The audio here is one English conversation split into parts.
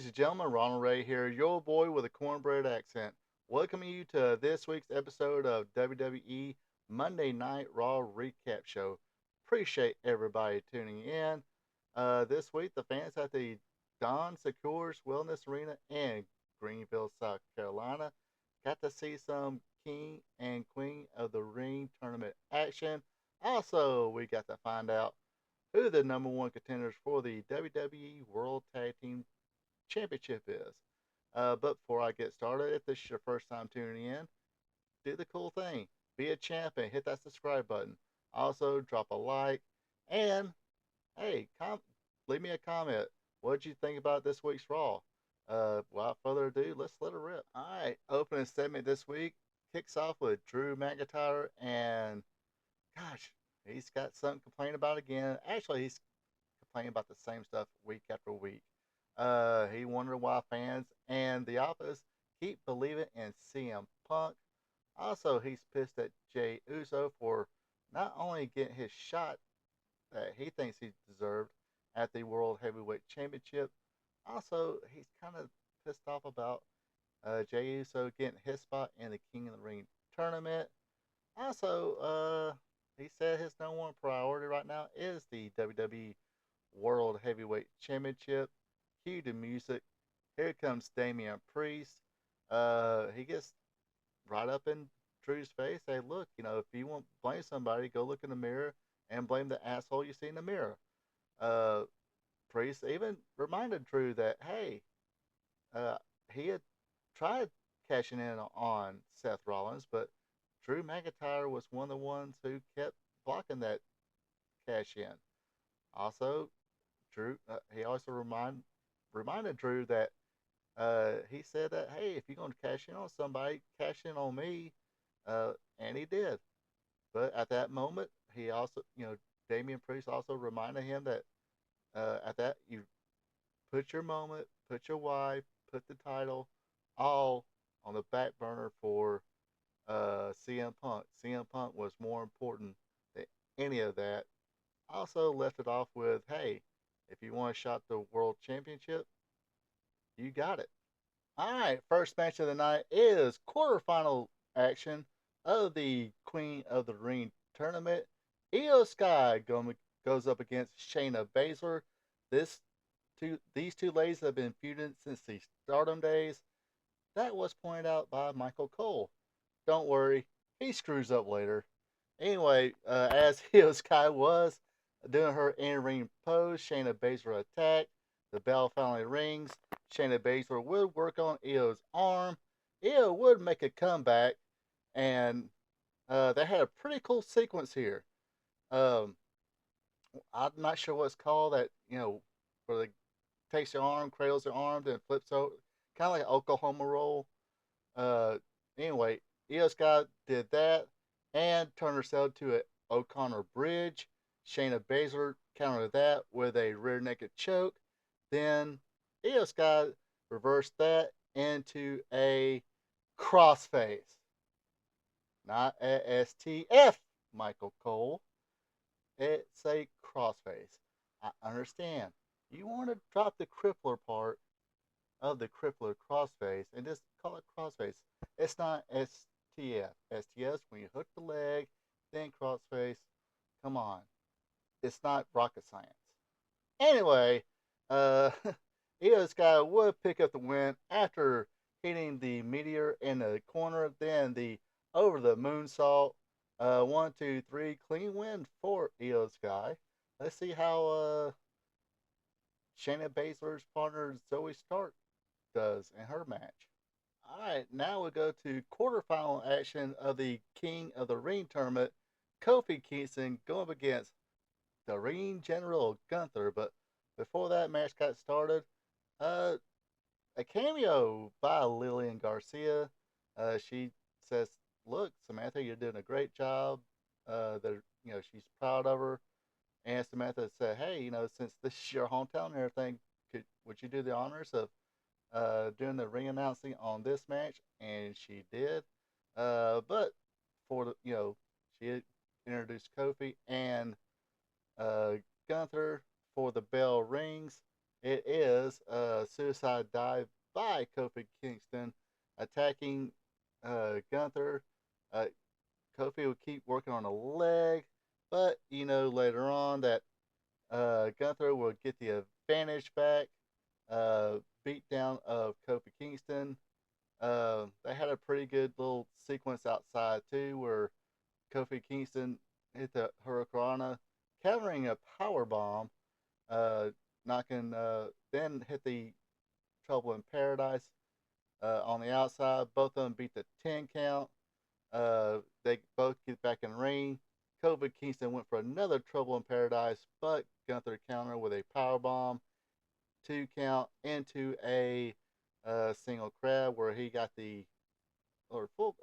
ladies and gentlemen, Ronald Ray here, your boy with a cornbread accent. Welcoming you to this week's episode of WWE Monday Night Raw Recap Show. Appreciate everybody tuning in. This week, the fans at the Don Secures Wellness Arena in Greenville, South Carolina, got to see some King and Queen of the Ring tournament action. Also, we got to find out who the number one contenders for the WWE World Tag Team Championship is. But before I get started, if this is your first time tuning in, do the cool thing. Be a champ and hit that subscribe button. Also, drop a like. And, hey, leave me a comment. What did you think about this week's Raw? Without further ado, let's let it rip. All right, opening segment this week kicks off with Drew McIntyre, and gosh, he's got something to complain about again. Actually, he's complaining about the same stuff week after week. He wondered why fans and the office keep believing in CM Punk. Also, he's pissed at Jay Uso for not only getting his shot that he thinks he deserved at the World Heavyweight Championship, also, he's kind of pissed off about Jay Uso getting his spot in the King of the Ring tournament. Also, he said his number one priority right now is the WWE World Heavyweight Championship. Cue the music. Here comes Damian Priest. He gets right up in Drew's face. Hey, look, if you want to blame somebody, go look in the mirror and blame the asshole you see in the mirror. Uh, Priest even reminded Drew that, hey, uh, he had tried cashing in on Seth Rollins, but Drew McIntyre was one of the ones who kept blocking that cash in. Also, Drew, he also reminded Drew that he said that, hey, if you're going to cash in on somebody, cash in on me, and he did. But at that moment, he also, Damian Priest also reminded him that at that you put your moment, put your wife, put the title, all on the back burner for CM Punk. CM Punk was more important than any of that. Also left it off with, hey, if you want a shot at the world championship, you got it. All right, first match of the night is quarterfinal action of the Queen of the Ring tournament. Io Sky goes up against Shayna Baszler. These two ladies have been feuding since the Stardom days. That was pointed out by Michael Cole. Don't worry, he screws up later. Anyway, as Io Sky was doing her in-ring pose, Shayna Baszler attacked. The bell finally rings. Shayna Baszler would work on Io's arm. Io would make a comeback, and they had a pretty cool sequence here. Um, I'm not sure what it's called. That where they takes your arm, cradles your arm, then flips over, kind of like an Oklahoma roll. Uh, anyway, Io Sky did that and turned herself to an O'Connor bridge. Shayna Baszler countered that with a rear naked choke. Then Io Sky reversed that into a crossface. Not a STF, Michael Cole. It's a crossface. I understand. You want to drop the crippler part of the crippler crossface and just call it crossface. It's not STF. STF is when you hook the leg, then crossface. Come on. It's not rocket science. Anyway, uh, Io Sky would pick up the win after hitting the meteor in the corner, then the over the moonsault. 1, 2, 3, clean win for Io Sky. Let's see how Shayna Baszler's partner Zoe Stark does in her match. All right, now we go to quarterfinal action of the King of the Ring tournament. Kofi Kingston going up against the Ring General Gunther. But before that match got started, uh, a cameo by Lillian Garcia. She says, "Look, Samantha, you're doing a great job. She's proud of her." And Samantha said, "Hey, since this is your hometown and everything, would you do the honors of doing the ring announcing on this match?" And she did. But for she introduced Kofi and uh, Gunther for the bell rings. It is a suicide dive by Kofi Kingston attacking Gunther. Uh, Kofi would keep working on a leg, but later on that Gunther would get the advantage back. Beat down of Kofi Kingston. They had a pretty good little sequence outside too, where Kofi Kingston hit the Hurricanrana, countering a power bomb, uh, knocking, then hit the Trouble in Paradise on the outside. Both of them beat the 10 count. They both get back in the ring. Kofi Kingston went for another Trouble in Paradise, but Gunther countered with a power bomb, 2 count into a single crab where he got the or full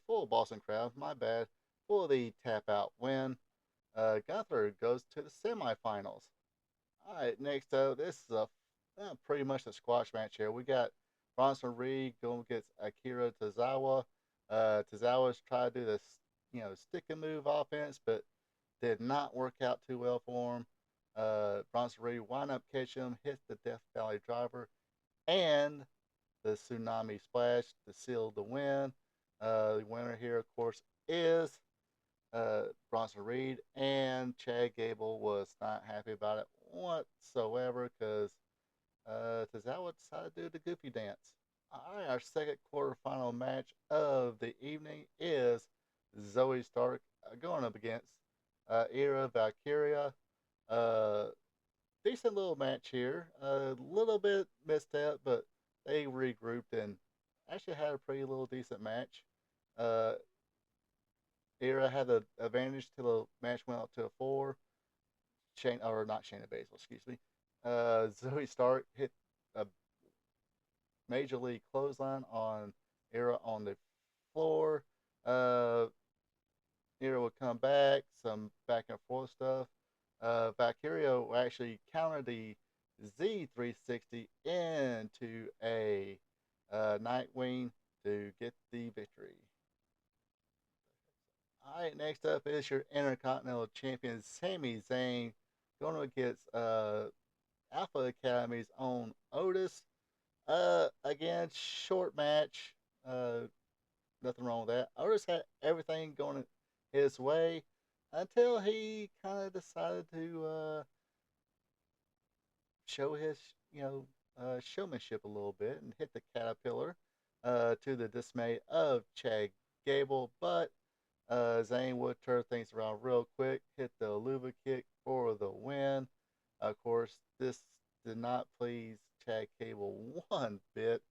full Boston crab, my bad, for the tap out win. Gunther goes to the semifinals. All right, next up, this is a pretty much a squash match here. We got Bronson Reed going against Akira Tozawa. Tozawa's tried to do this, stick and move offense, but did not work out too well for him. Bronson Reed wound up catching him, hit the Death Valley driver, and the Tsunami Splash to seal the win. The winner here, of course, is Bronson Reed, and Chad Gable was not happy about it whatsoever because Tozawa decided to do the goofy dance. All right, our second quarterfinal match of the evening is Zoe Stark going up against Era Valkyria. Uh, Decent little match here. A little bit misstep, but they regrouped and actually had a pretty little decent match. Uh, Era had the advantage till the match went up to a four. Shane, or not Shayna Baszler, excuse me. Zoe Stark hit a major league clothesline on Era on the floor. Uh, Era would come back, some back and forth stuff. Valkyria will actually counter the Z360 into a Nightwing to get the victory. All right, next up is your Intercontinental Champion Sami Zayn going against Alpha Academy's own Otis. Again, short match. Uh, Nothing wrong with that. Otis had everything going his way until he kind of decided to show his, showmanship a little bit and hit the caterpillar to the dismay of Chad Gable. But Zayn would turn things around real quick, hit the Luva kick for the win. Of course, this did not please Chad Gable one bit.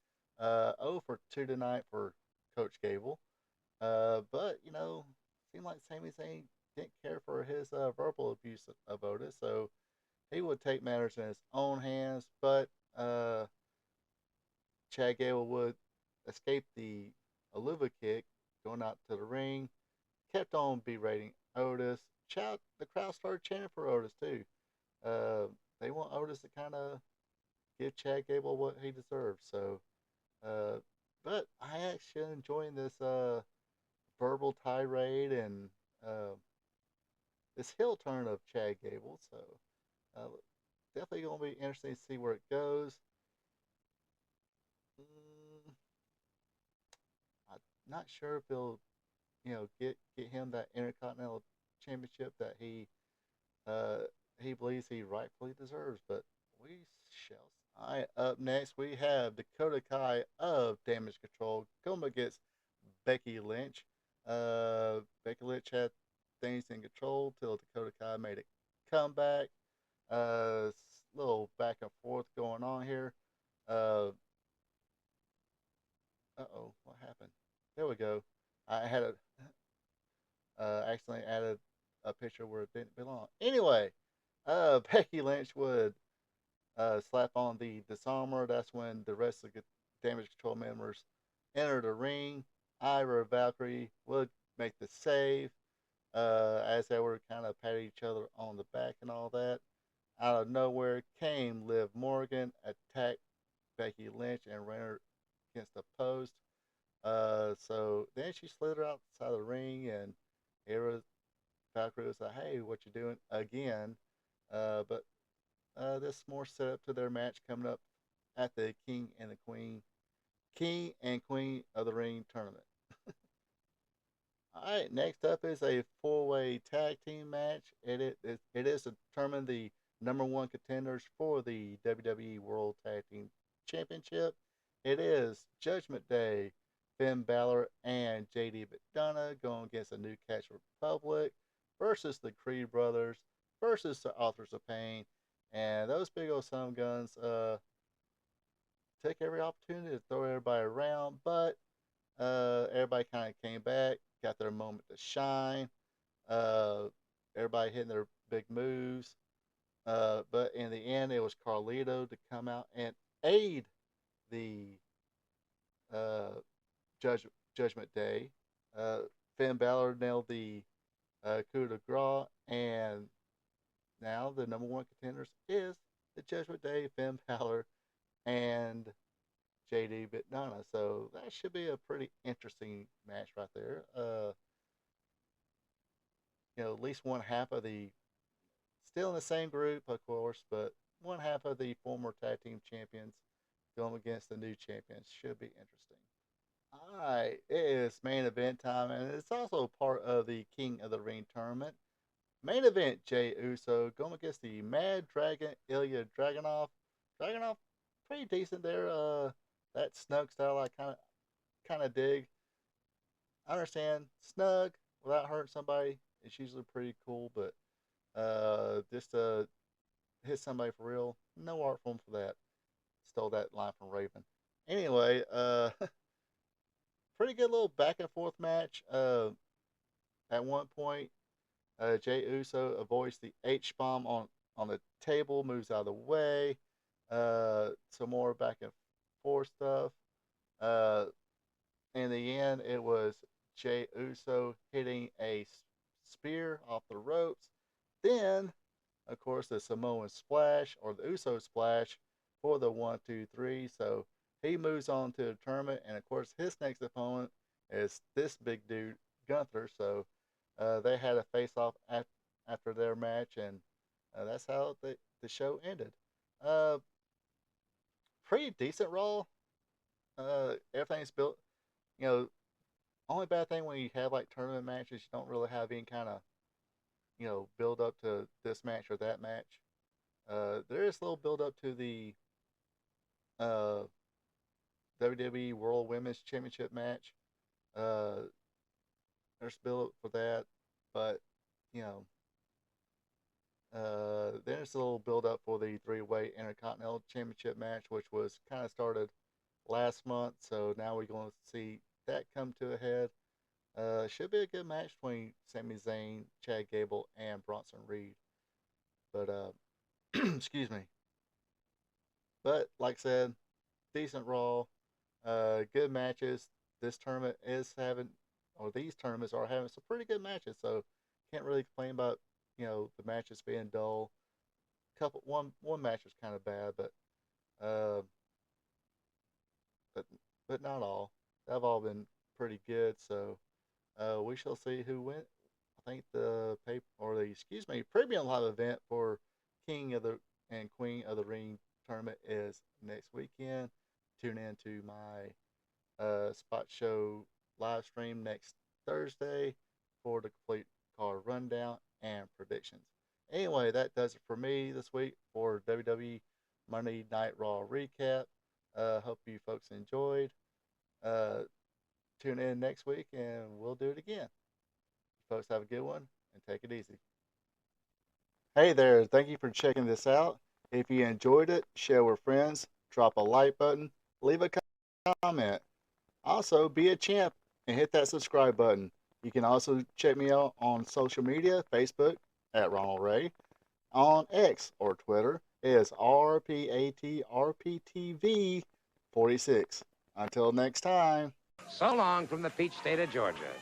0 for 2 tonight for Coach Gable. But seemed like Sami Zayn didn't care for his verbal abuse of Otis, so he would take matters in his own hands. But uh, Chad Gable would escape the Aluva kick, going out to the ring, kept on berating Otis. The crowd started chanting for Otis too. Uh, they want Otis to kind of give Chad Gable what he deserves. So, uh, but I actually enjoying this verbal tirade and uh, this heel turn of Chad Gable. So uh, definitely going to be interesting to see where it goes. Mm, I'm not sure if they'll get him that Intercontinental Championship that uh, he believes he rightfully deserves, but we shall. All right, up next we have Dakota Kai of Damage Control going against Becky Lynch. Becky Lynch had things in control till Dakota Kai made a comeback. Uh, Little back and forth going on here. Uh oh, what happened? There we go. I had a accidentally added a picture where it didn't belong. Anyway, Becky Lynch would slap on the disarmer. That's when the rest of the Damage Control members enter the ring. Ira Valkyrie would make the save as they were kind of patting each other on the back and all that. Out of nowhere came Liv Morgan, attacked Becky Lynch, and ran her against the post. So then she slid her outside the ring, and Ira Valkyrie was like, "Hey, what you doing again?" But this is more set up to their match coming up at the King and Queen of the Ring tournament. All right, next up is a four-way tag team match. It is to determine the number one contenders for the WWE World Tag Team Championship. It is Judgment Day, Finn Balor and JD McDonough going against the New Catch Republic versus the Creed Brothers versus the Authors of Pain. And those big old son of guns took every opportunity to throw everybody around, but everybody kind of came back, got their moment to shine. Uh, Everybody hitting their big moves. But in the end, it was Carlito to come out and aid the uh, Judgment Day. Uh, Finn Balor nailed the coup de grace, and now the number one contenders is the Judgment Day, Finn Balor, and JD McDonough. So that should be a pretty interesting match right there. At least one half of the still in the same group, of course, but one half of the former tag team champions going against the new champions should be interesting. All right, it is main event time, and it's also part of the King of the Ring tournament. Main event: Jey Uso going against the Mad Dragon Ilya Dragunov. Dragunov, pretty decent there. That snug style I kind of dig. I understand snug without hurting somebody. It's usually pretty cool, but just to hit somebody for real, no art form for that. Stole that line from Raven. Anyway, pretty good little back and forth match. At one point, Jey Uso avoids the H bomb on the table, moves out of the way. Some more back and forth stuff. Uh, in the end, it was Jey Uso hitting a spear off the ropes. Then, of course, the Samoan splash or the Uso splash for the 1, 2, 3. So he moves on to the tournament, and of course, his next opponent is this big dude, Gunther. So they had a face off after their match, and that's how the show ended. Uh, Pretty decent Raw. Everything's built. You know, only bad thing when you have like tournament matches, you don't really have any kind of build up to this match or that match. There is a little build up to the uh, WWE World Women's Championship match. Uh, there's build up for that, but you know, there's a little build up for the three-way Intercontinental Championship match, which was kind of started last month. So now we're going to see that come to a head. Should be a good match between Sami Zayn, Chad Gable, and Bronson Reed. But excuse me. But like I said, decent Raw, good matches. This tournament is having, or these tournaments are having some pretty good matches. So can't really complain about the matches being dull. One match was kind of bad, uh, but but not all. They've all been pretty good. So we shall see who wins. I think the paper or the premium live event for King of the and Queen of the Ring tournament is next weekend. Tune in to my spot show live stream next Thursday for the complete card rundown and predictions. Anyway, that does it for me this week for WWE Monday Night Raw recap. Hope you folks enjoyed. Uh, Tune in next week and we'll do it again. You folks have a good one and take it easy. Hey there, thank you for checking this out. If you enjoyed it, share with friends, drop a like button, leave a comment. Also, be a champ and hit that subscribe button. You can also check me out on social media, Facebook at Ronald Ray, on X or Twitter is RPATRPTV46. Until next time. So long from the peach state of Georgia.